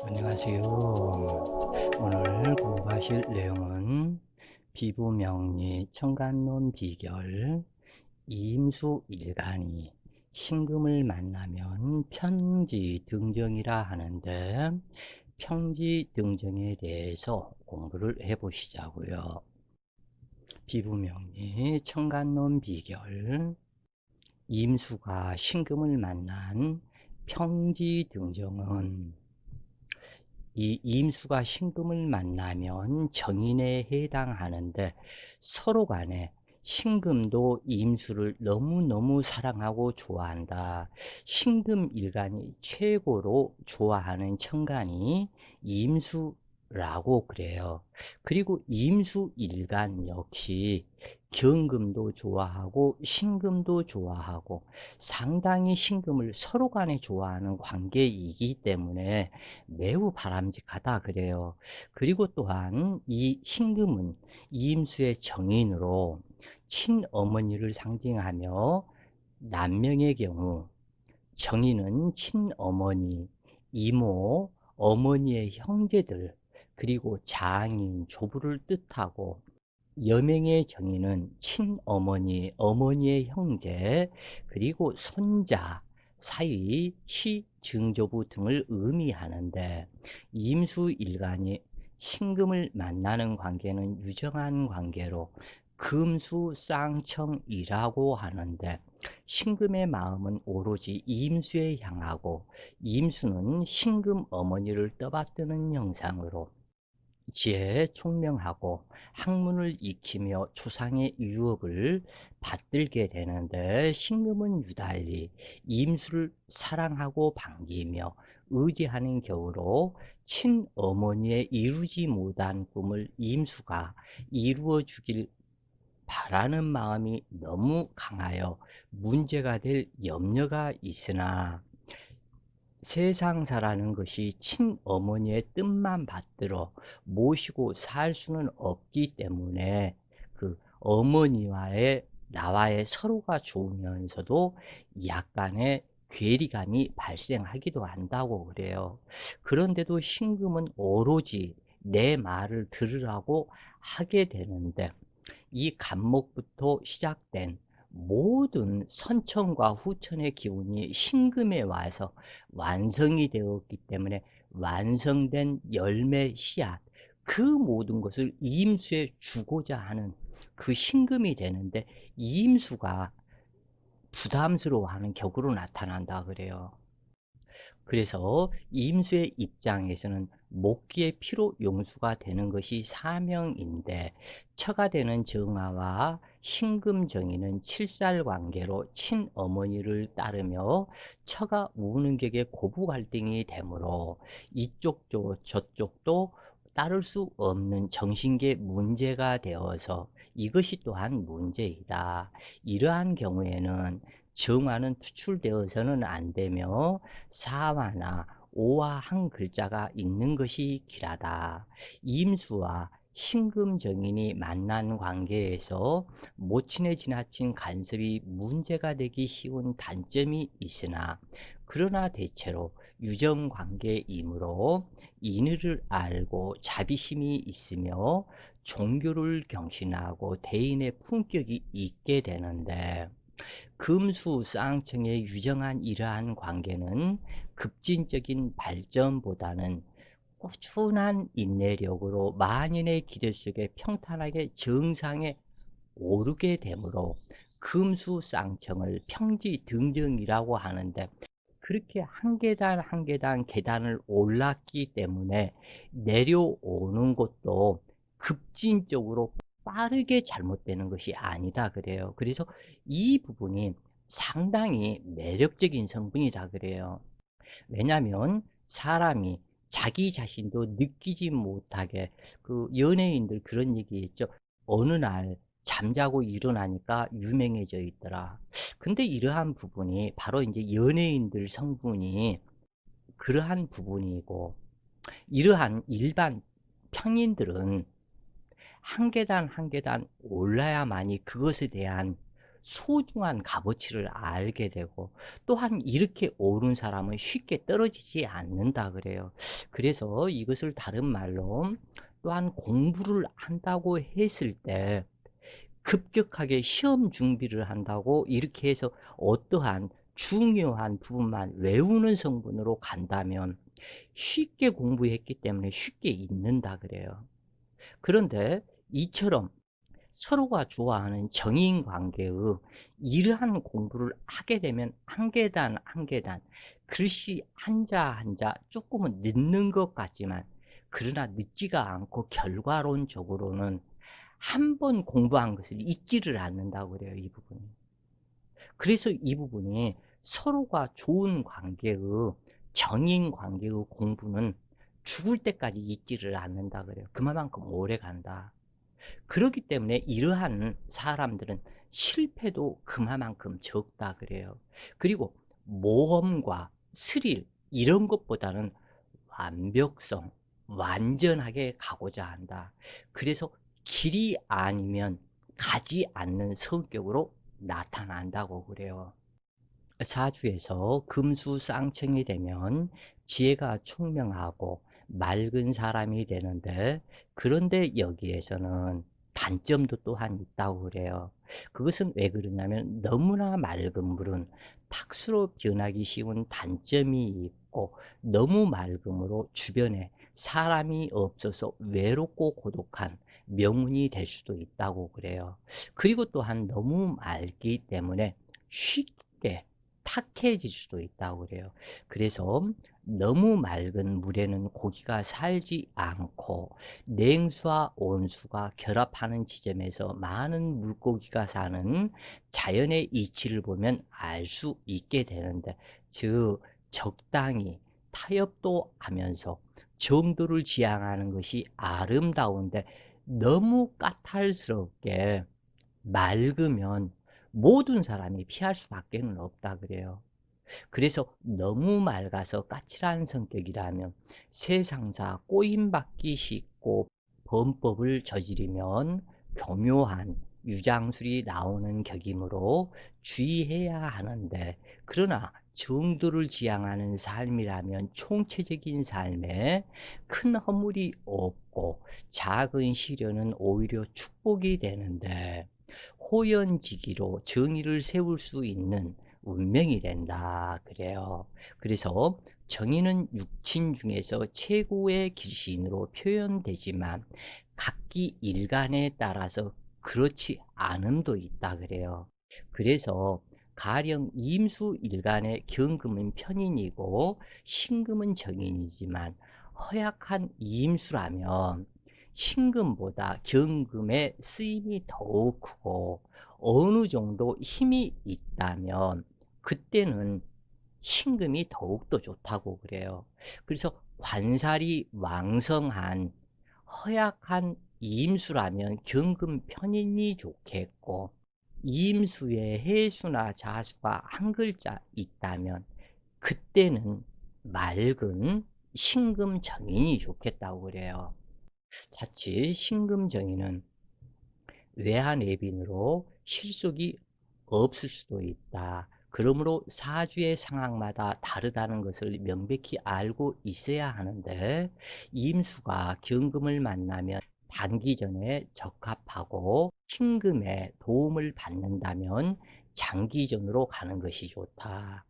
안녕하세요. 오늘 공부하실 내용은 비부명리 청간론 비결 이임수일간이 신금을 만나면 편지등정이라 하는데, 편지등정에 대해서 공부를 해보시자고요. 비부명리 청간론 비결 임수가 신금을 만난 평지등정은, 이 임수가 신금을 만나면 정인에 해당하는데, 서로 간에 신금도 임수를 너무너무 사랑하고 좋아한다. 신금일간이 최고로 좋아하는 천간이 임수라고 그래요. 그리고 임수일간 역시 경금도 좋아하고 신금도 좋아하고 상당히 신금을 서로 간에 좋아하는 관계이기 때문에 매우 바람직하다 그래요. 그리고 또한 이 신금은 이임수의 정인으로 친어머니를 상징하며, 남명의 경우 정인은 친어머니, 이모, 어머니의 형제들, 그리고 장인, 조부를 뜻하고, 여명의 정의는 친어머니, 어머니의 형제, 그리고 손자, 사위, 시, 증조부 등을 의미하는데, 임수일간이 신금을 만나는 관계는 유정한 관계로 금수쌍청이라고 하는데, 신금의 마음은 오로지 임수에 향하고, 임수는 신금 어머니를 떠받드는 형상으로 지혜에 총명하고 학문을 익히며 조상의 유업을 받들게 되는데, 신금은 유달리 임수를 사랑하고 반기며 의지하는 경우로 친어머니의 이루지 못한 꿈을 임수가 이루어 주길 바라는 마음이 너무 강하여 문제가 될 염려가 있으나, 세상사라는 것이 친어머니의 뜻만 받들어 모시고 살 수는 없기 때문에, 그 어머니와의 나와의 서로가 좋으면서도 약간의 괴리감이 발생하기도 한다고 그래요. 그런데도 신금은 오로지 내 말을 들으라고 하게 되는데, 이 간목부터 시작된 모든 선천과 후천의 기운이 신금에 와서 완성이 되었기 때문에, 완성된 열매 씨앗, 그 모든 것을 이임수에 주고자 하는 그 신금이 되는데, 이임수가 부담스러워하는 격으로 나타난다 그래요. 그래서 임수의 입장에서는 목기의 피로 용수가 되는 것이 사명인데, 처가 되는 정화와 신금정인은 칠살 관계로 친어머니를 따르며 처가 우는 격의 고부 갈등이 되므로, 이쪽도 저쪽도 따를 수 없는 정신계 문제가 되어서 이것이 또한 문제이다. 이러한 경우에는 정화는 투출되어서는 안 되며, 사화나 오와 한 글자가 있는 것이 길하다. 임수와 신금정인이 만난 관계에서 모친에 지나친 간섭이 문제가 되기 쉬운 단점이 있으나, 그러나 대체로 유정관계이므로 인의를 알고 자비심이 있으며 종교를 경신하고 대인의 품격이 있게 되는데, 금수쌍청의 유정한 이러한 관계는 급진적인 발전보다는 꾸준한 인내력으로 만인의 기대 속에 평탄하게 정상에 오르게 되므로 금수쌍청을 평지등정이라고 하는데, 그렇게 한 계단 한 계단 계단을 올랐기 때문에 내려오는 것도 급진적으로 빠르게 잘못되는 것이 아니다 그래요. 그래서 이 부분이 상당히 매력적인 성분이다 그래요. 왜냐하면 사람이 자기 자신도 느끼지 못하게, 그 연예인들 그런 얘기했죠. 어느 날 잠자고 일어나니까 유명해져 있더라. 근데 이러한 부분이 바로 이제 연예인들 성분이 그러한 부분이고, 이러한 일반 평인들은 한 계단 한 계단 올라야만이 그것에 대한 소중한 값어치를 알게 되고, 또한 이렇게 오른 사람은 쉽게 떨어지지 않는다 그래요. 그래서 이것을 다른 말로, 또한 공부를 한다고 했을 때 급격하게 시험 준비를 한다고 이렇게 해서 어떠한 중요한 부분만 외우는 성분으로 간다면 쉽게 공부했기 때문에 쉽게 잊는다 그래요. 그런데 이처럼 서로가 좋아하는 정인 관계의 이러한 공부를 하게 되면 한 계단 한 계단, 글씨 한자 한자 조금은 늦는 것 같지만, 그러나 늦지가 않고 결과론적으로는 한 번 공부한 것을 잊지를 않는다고 그래요, 이 부분이. 그래서 이 부분이 서로가 좋은 관계의, 정인 관계의 공부는 죽을 때까지 잊지를 않는다 그래요. 그만큼 오래 간다. 그렇기 때문에 이러한 사람들은 실패도 그만큼 적다 그래요. 그리고 모험과 스릴 이런 것보다는 완벽성, 완전하게 가고자 한다. 그래서 길이 아니면 가지 않는 성격으로 나타난다고 그래요. 사주에서 금수쌍청이 되면 지혜가 총명하고 맑은 사람이 되는데, 그런데 여기에서는 단점도 또한 있다고 그래요. 그것은 왜 그러냐면, 너무나 맑은 물은 탁수로 변하기 쉬운 단점이 있고, 너무 맑음으로 주변에 사람이 없어서 외롭고 고독한 명운이 될 수도 있다고 그래요. 그리고 또한 너무 맑기 때문에 쉽게 탁해질 수도 있다고 그래요. 그래서 너무 맑은 물에는 고기가 살지 않고, 냉수와 온수가 결합하는 지점에서 많은 물고기가 사는 자연의 이치를 보면 알 수 있게 되는데, 즉 적당히 타협도 하면서 정도를 지향하는 것이 아름다운데, 너무 까탈스럽게 맑으면 모든 사람이 피할 수밖에 없다 그래요. 그래서 너무 맑아서 까칠한 성격이라면 세상사 꼬임받기 쉽고, 범법을 저지르면 교묘한 유장술이 나오는 격이므로 주의해야 하는데, 그러나 정도를 지향하는 삶이라면 총체적인 삶에 큰 허물이 없고 작은 시련은 오히려 축복이 되는데, 호연지기로 정의를 세울 수 있는 운명이 된다 그래요. 그래서 정의는 육친 중에서 최고의 길신으로 표현되지만, 각기 일간에 따라서 그렇지 않음도 있다 그래요. 그래서 가령 임수일간의 경금은 편인이고 신금은 정인이지만, 허약한 임수라면 신금보다 경금의 쓰임이 더욱 크고, 어느 정도 힘이 있다면 그때는 신금이 더욱더 좋다고 그래요. 그래서 관살이 왕성한 허약한 임수라면 경금 편인이 좋겠고, 임수에 해수나 자수가 한 글자 있다면 그때는 맑은 신금 정인이 좋겠다고 그래요. 자칫 신금 정인은 외환외빈으로 실속이 없을 수도 있다. 그러므로 사주의 상황마다 다르다는 것을 명백히 알고 있어야 하는데, 임수가 경금을 만나면 단기전에 적합하고 신금의 도움을 받는다면 장기전으로 가는 것이 좋다.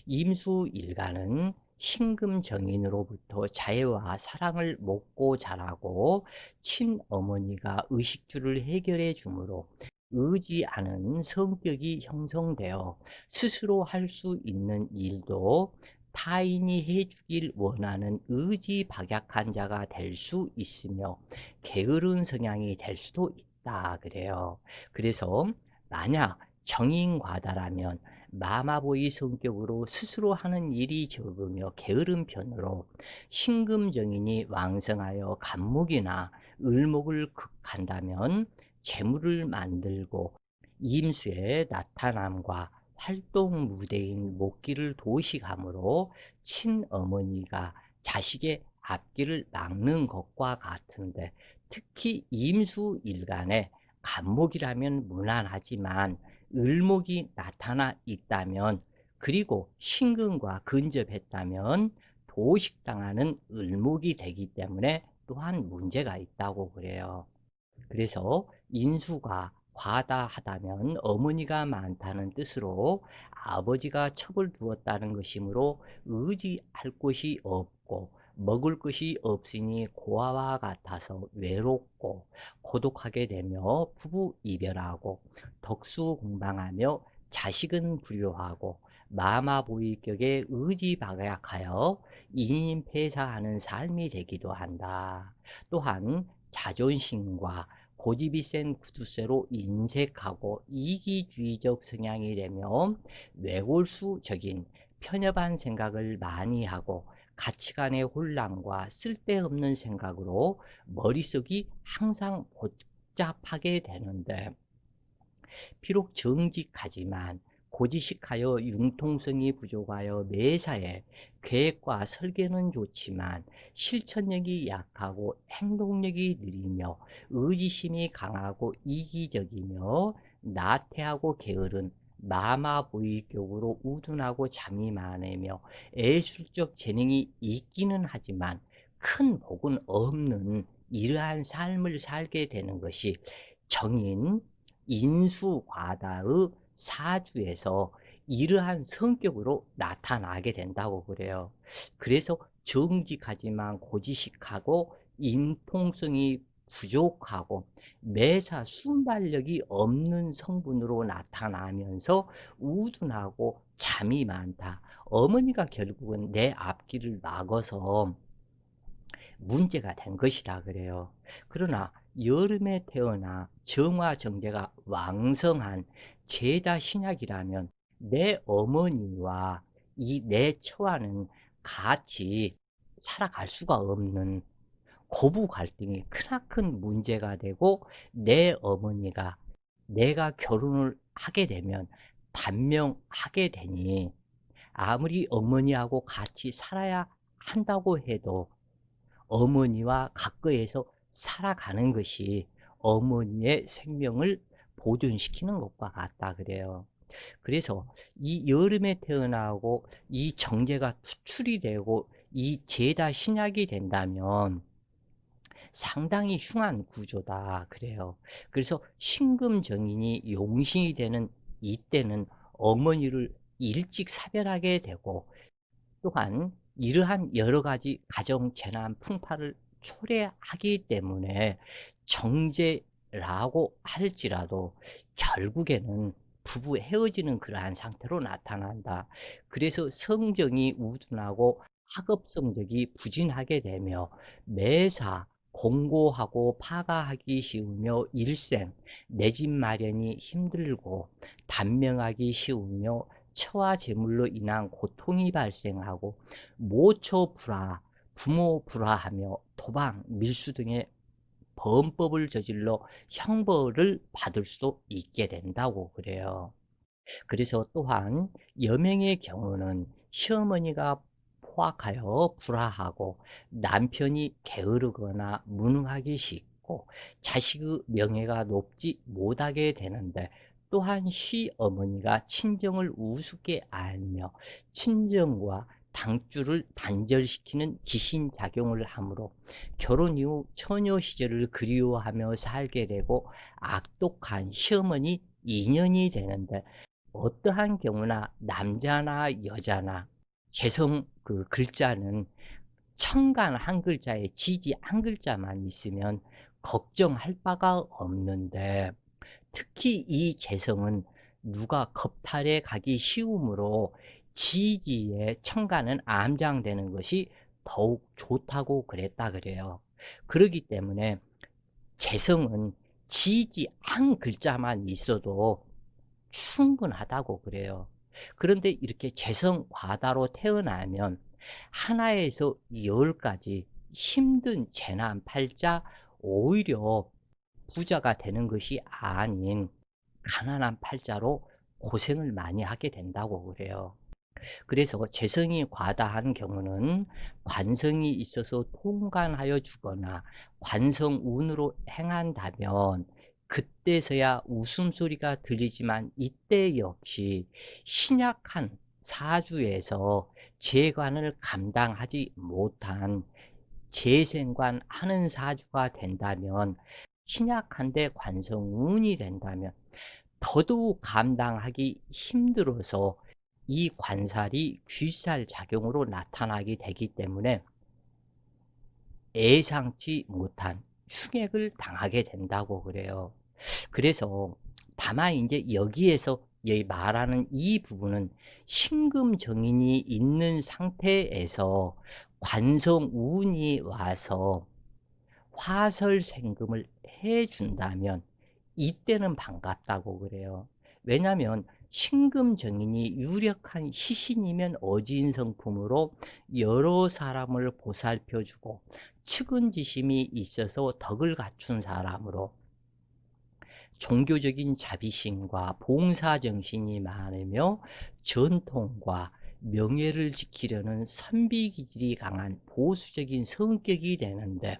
임수일간은 신금정인으로부터 자애와 사랑을 먹고 자라고, 친어머니가 의식주를 해결해 주므로 의지하는 성격이 형성되어 스스로 할 수 있는 일도 타인이 해주길 원하는 의지박약한 자가 될 수 있으며, 게으른 성향이 될 수도 있다 그래요. 그래서 만약 정인과다라면 마마보이 성격으로 스스로 하는 일이 적으며 게으른 편으로, 신금정인이 왕성하여 간목이나 을목을 극한다면 재물을 만들고 임수의 나타남과 활동 무대인 목기를 도식하므로 친어머니가 자식의 앞길을 막는 것과 같은데, 특히 임수일간에 간목이라면 무난하지만 을목이 나타나 있다면, 그리고 신금과 근접했다면 도식당하는 을목이 되기 때문에 또한 문제가 있다고 그래요. 그래서 인수가 과다하다면 어머니가 많다는 뜻으로 아버지가 첩을 두었다는 것이므로 의지할 곳이 없고 먹을 것이 없으니 고아와 같아서 외롭고 고독하게 되며 부부 이별하고 덕수궁방하며 자식은 불효하고 마마보이격에 의지박약하여 인인폐사하는 삶이 되기도 한다. 또한 자존심과 고집이 센 구두쇠로 인색하고 이기주의적 성향이 되며 외골수적인 편협한 생각을 많이 하고 가치관의 혼란과 쓸데없는 생각으로 머릿속이 항상 복잡하게 되는데, 비록 정직하지만 고지식하여 융통성이 부족하여 매사에 계획과 설계는 좋지만 실천력이 약하고 행동력이 느리며 의지심이 강하고 이기적이며 나태하고 게으른 마마보이격으로 우둔하고 잠이 많으며 예술적 재능이 있기는 하지만 큰 복은 없는 이러한 삶을 살게 되는 것이 정인 인수과다의 사주에서 이러한 성격으로 나타나게 된다고 그래요. 그래서 정직하지만 고지식하고 융통성이 부족하고 매사 순발력이 없는 성분으로 나타나면서 우둔하고 잠이 많다. 어머니가 결국은 내 앞길을 막아서 문제가 된 것이다 그래요. 그러나 여름에 태어나 정화정제가 왕성한 제다 신약이라면 내 어머니와 이 내 처와는 같이 살아갈 수가 없는 고부 갈등이 크나큰 문제가 되고, 내 어머니가 내가 결혼을 하게 되면 단명하게 되니 아무리 어머니하고 같이 살아야 한다고 해도 어머니와 가까이에서 살아가는 것이 어머니의 생명을 보존시키는 것과 같다 그래요. 그래서 이 여름에 태어나고 이 정제가 투출이 되고 이 제다 신약이 된다면 상당히 흉한 구조다 그래요. 그래서 신금정인이 용신이 되는 이때는 어머니를 일찍 사별하게 되고, 또한 이러한 여러 가지 가정 재난 풍파를 초래하기 때문에 정제라고 할지라도 결국에는 부부 헤어지는 그러한 상태로 나타난다. 그래서 성정이 우둔하고 학업 성적이 부진하게 되며 매사 공고하고 파가하기 쉬우며 일생 내 집 마련이 힘들고 단명하기 쉬우며 처와 재물로 인한 고통이 발생하고 모처 불화, 부모 불화하며 도박, 밀수 등의 범법을 저질러 형벌을 받을 수도 있게 된다고 그래요. 그래서 또한 여명의 경우는 시어머니가 포악하여 불화하고 남편이 게으르거나 무능하기 쉽고 자식의 명예가 높지 못하게 되는데, 또한 시어머니가 친정을 우습게 알며 친정과 당주를 단절시키는 기신작용을 하므로 결혼 이후 처녀 시절을 그리워하며 살게 되고 악독한 시어머니 인연이 되는데, 어떠한 경우나 남자나 여자나 재성 그 글자는 천간 한 글자에 지지 한 글자만 있으면 걱정할 바가 없는데, 특히 이 재성은 누가 겁탈해 가기 쉬우므로 지지에 천간은 암장되는 것이 더욱 좋다고 그랬다 그래요. 그렇기 때문에 재성은 지지 한 글자만 있어도 충분하다고 그래요. 그런데 이렇게 재성과다로 태어나면 하나에서 열까지 힘든 재난 팔자, 오히려 부자가 되는 것이 아닌 가난한 팔자로 고생을 많이 하게 된다고 그래요. 그래서 재성이 과다한 경우는 관성이 있어서 통관하여 주거나 관성운으로 행한다면 그때서야 웃음소리가 들리지만 이때 역시 신약한 사주에서 재관을 감당하지 못한 재생관하는 사주가 된다면, 신약한데 관성운이 된다면 더더욱 감당하기 힘들어서 이 관살이 귀살 작용으로 나타나게 되기 때문에 예상치 못한 흉액을 당하게 된다고 그래요. 그래서 다만 이제 여기에서 말하는 이 부분은 신금정인이 있는 상태에서 관성운이 와서 화설생금을 해 준다면 이때는 반갑다고 그래요. 왜냐하면 신금정인이 유력한 시신이면 어진성품으로 여러 사람을 보살펴 주고 측은지심이 있어서 덕을 갖춘 사람으로 종교적인 자비심과 봉사정신이 많으며 전통과 명예를 지키려는 선비기질이 강한 보수적인 성격이 되는데,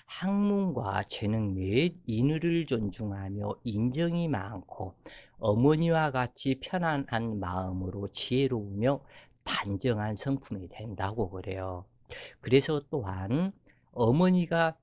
학문과 재능 및 인의를 존중하며 인정이 많고 어머니와 같이 편안한 마음으로 지혜로우며 단정한 성품이 된다고 그래요. 그래서 또한 어머니가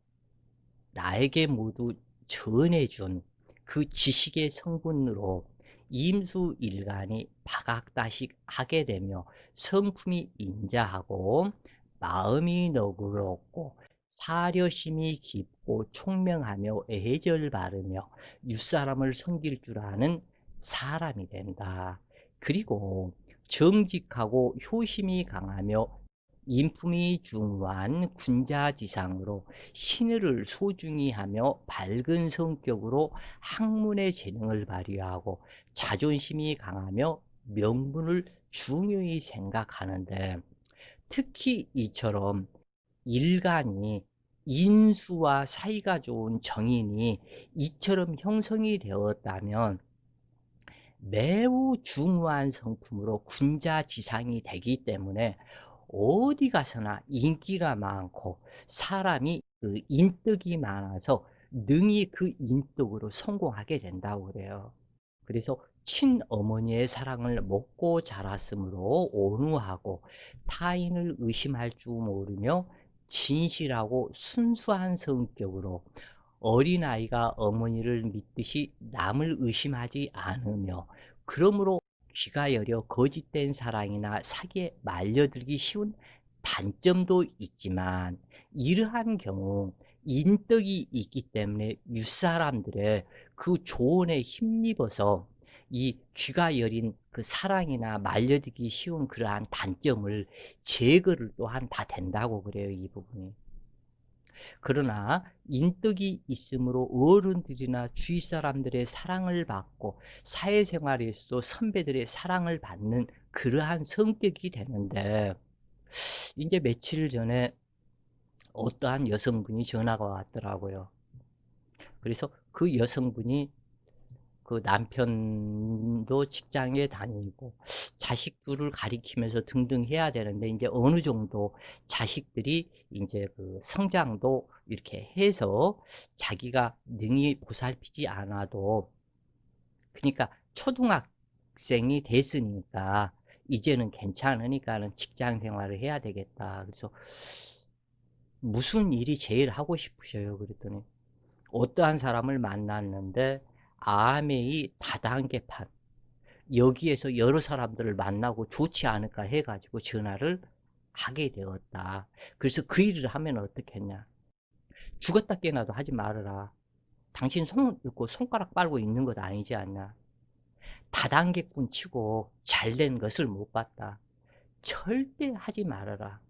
나에게 모두 전해준 그 지식의 성분으로 임수일간이 박학다식 하게 되며 성품이 인자하고 마음이 너그럽고 사려심이 깊고 총명하며 애절 바르며 윗사람을 섬길 줄 아는 사람이 된다. 그리고 정직하고 효심이 강하며 인품이 중후한 군자지상으로 신의를 소중히 하며 밝은 성격으로 학문의 재능을 발휘하고 자존심이 강하며 명분을 중요히 생각하는데, 특히 이처럼 일간이 인수와 사이가 좋은 정인이 이처럼 형성이 되었다면 매우 중후한 성품으로 군자지상이 되기 때문에 어디 가서나 인기가 많고 사람이 그 인덕이 많아서 능히 그 인덕으로 성공하게 된다고 그래요. 그래서 친어머니의 사랑을 먹고 자랐으므로 온유하고 타인을 의심할 줄 모르며 진실하고 순수한 성격으로 어린아이가 어머니를 믿듯이 남을 의심하지 않으며, 그러므로 귀가 여려 거짓된 사랑이나 사기에 말려들기 쉬운 단점도 있지만, 이러한 경우 인덕이 있기 때문에 윗사람들의 그 조언에 힘입어서 이 귀가 여린 그 사랑이나 말려들기 쉬운 그러한 단점을 제거를 또한 다 된다고 그래요, 이 부분이. 그러나 인덕이 있으므로 어른들이나 주위 사람들의 사랑을 받고 사회생활에서도 선배들의 사랑을 받는 그러한 성격이 되는데, 이제 며칠 전에 어떠한 여성분이 전화가 왔더라고요. 그래서 그 여성분이 그 남편도 직장에 다니고 자식들을 가리키면서 등등 해야 되는데, 이제 어느 정도 자식들이 이제 그 성장도 이렇게 해서 자기가 능히 보살피지 않아도, 그러니까 초등학생이 됐으니까 이제는 괜찮으니까는 직장 생활을 해야 되겠다. 그래서 무슨 일이 제일 하고 싶으셔요? 그랬더니 어떠한 사람을 만났는데 아메이 다단계판, 여기에서 여러 사람들을 만나고 좋지 않을까 해가지고 전화를 하게 되었다. 그래서 그 일을 하면 어떻겠냐? 죽었다 깨나도 하지 말아라. 당신 손가락 빨고 있는 것 아니지 않냐? 다단계꾼 치고 잘된 것을 못 봤다. 절대 하지 말아라.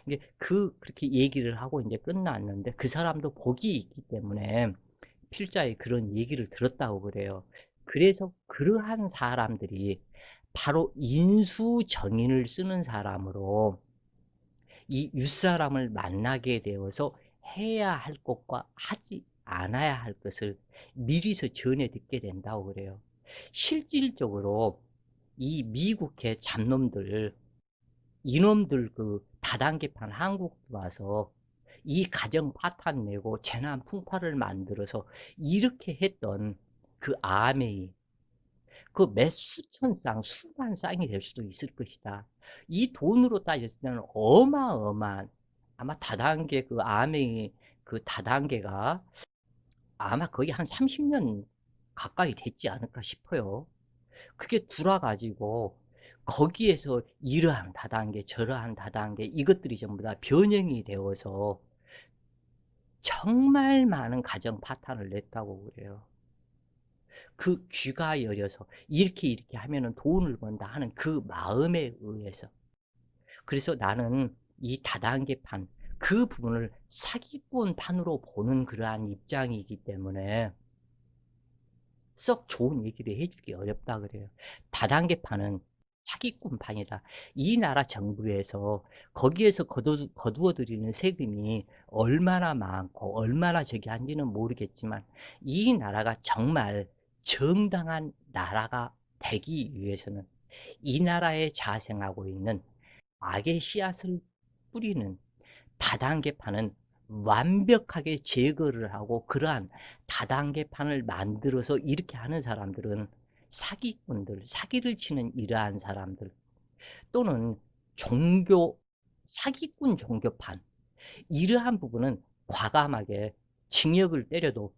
이게 그렇게 얘기를 하고 이제 끝났는데, 그 사람도 복이 있기 때문에 필자의 그런 얘기를 들었다고 그래요. 그래서 그러한 사람들이 바로 인수정인을 쓰는 사람으로 이 윗사람을 만나게 되어서 해야 할 것과 하지 않아야 할 것을 미리서 전해 듣게 된다고 그래요. 실질적으로 이 미국의 잡놈들, 이놈들 그 다단계판 한국 와서 이 가정 파탄 내고 재난 풍파를 만들어서 이렇게 했던 그 아메이, 그 몇 수천 쌍, 수만 쌍이 될 수도 있을 것이다. 이 돈으로 따졌을 때는 어마어마한, 아마 다단계 그 아메이 그 다단계가 아마 거의 한 30년 가까이 됐지 않을까 싶어요. 그게 들어 가지고 거기에서 이러한 다단계 저러한 다단계 이것들이 전부 다 변형이 되어서 정말 많은 가정 파탄을 냈다고 그래요. 그 귀가 여려서 이렇게 하면은 돈을 번다 하는 그 마음에 의해서. 그래서 나는 이 다단계판 그 부분을 사기꾼판으로 보는 그러한 입장이기 때문에 썩 좋은 얘기를 해 주기 어렵다 그래요. 다단계판은 사기꾼판이다. 이 나라 정부에서 거기에서 거두어 들이는 세금이 얼마나 많고 얼마나 저기 한지는 모르겠지만 이 나라가 정말 정당한 나라가 되기 위해서는 이 나라에 자생하고 있는 악의 씨앗을 뿌리는 다단계판은 완벽하게 제거를 하고 그러한 다단계판을 만들어서 이렇게 하는 사람들은 사기꾼들, 사기를 치는 이러한 사람들 또는 종교, 사기꾼 종교판 이러한 부분은 과감하게 징역을 때려도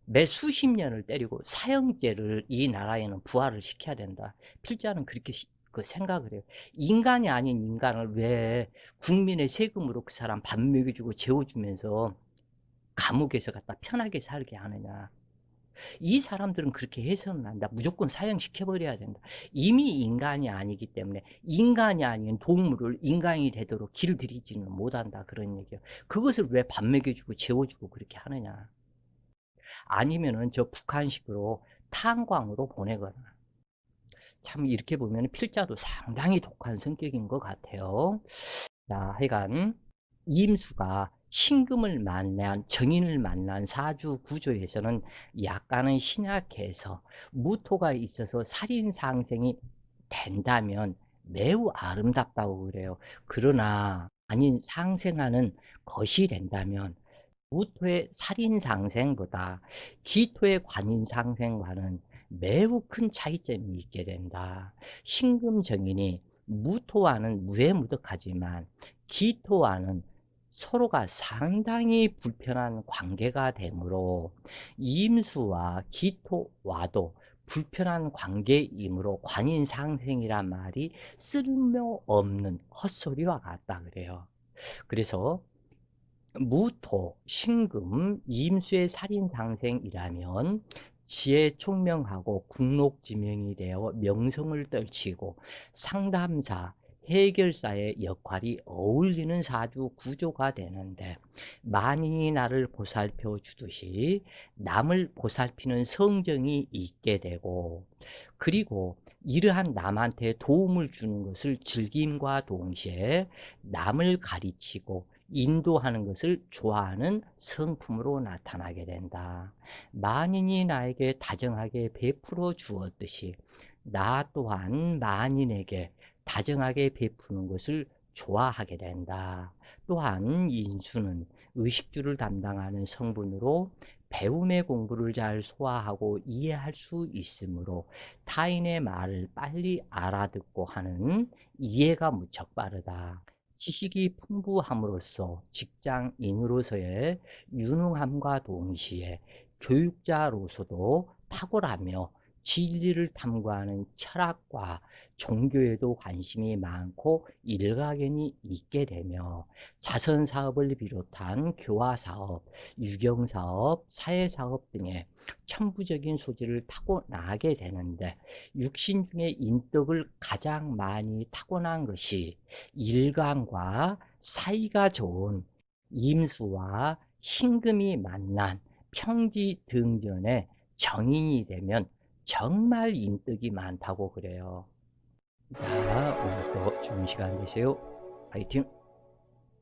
매 수십 년을 때리고 사형제를 이 나라에는 부활을 시켜야 된다. 필자는 그렇게 그 생각을 해요. 인간이 아닌 인간을 왜 국민의 세금으로 그 사람 밥 먹여주고 재워주면서 감옥에서 갖다 편하게 살게 하느냐. 이 사람들은 그렇게 해서는 안 된다. 무조건 사형시켜버려야 된다. 이미 인간이 아니기 때문에 인간이 아닌 동물을 인간이 되도록 길들이지는 못한다. 그런 얘기예요. 그것을 왜 밥 먹여주고 재워주고 그렇게 하느냐. 아니면은 저 북한식으로 탄광으로 보내거나. 참 이렇게 보면 필자도 상당히 독한 성격인 것 같아요. 자, 하여간 이임수가 신금을 만난 정인을 만난 사주 구조에서는 약간은 신약해서 무토가 있어서 살인상생이 된다면 매우 아름답다고 그래요. 그러나 아닌 상생하는 것이 된다면 무토의 살인상생보다 기토의 관인상생과는 매우 큰 차이점이 있게 된다. 신금정인이 무토와는 무해무득하지만 기토와는 서로가 상당히 불편한 관계가 되므로 임수와 기토와도 불편한 관계이므로 관인상생이란 말이 쓸모없는 헛소리와 같다 그래요. 그래서 무토, 신금, 임수의 살인상생이라면 지혜 총명하고 국록지명이 되어 명성을 떨치고 상담사, 해결사의 역할이 어울리는 사주 구조가 되는데 만인이 나를 보살펴 주듯이 남을 보살피는 성정이 있게 되고 그리고 이러한 남한테 도움을 주는 것을 즐김과 동시에 남을 가르치고 인도하는 것을 좋아하는 성품으로 나타나게 된다. 만인이 나에게 다정하게 베풀어 주었듯이 나 또한 만인에게 다정하게 베푸는 것을 좋아하게 된다. 또한 인수는 의식주를 담당하는 성분으로 배움의 공부를 잘 소화하고 이해할 수 있으므로 타인의 말을 빨리 알아듣고 하는 이해가 무척 빠르다. 지식이 풍부함으로써 직장인으로서의 유능함과 동시에 교육자로서도 탁월하며 진리를 탐구하는 철학과 종교에도 관심이 많고 일가견이 있게 되며 자선사업을 비롯한 교화사업, 유경사업, 사회사업 등의 천부적인 소질을 타고나게 되는데 육신 중에 인덕을 가장 많이 타고난 것이 일간과 사이가 좋은 임수와 신금이 만난 평지등견의 정인이 되면 정말 인덕이 많다고 그래요. 자, 오늘도 좋은 시간 되세요. 파이팅!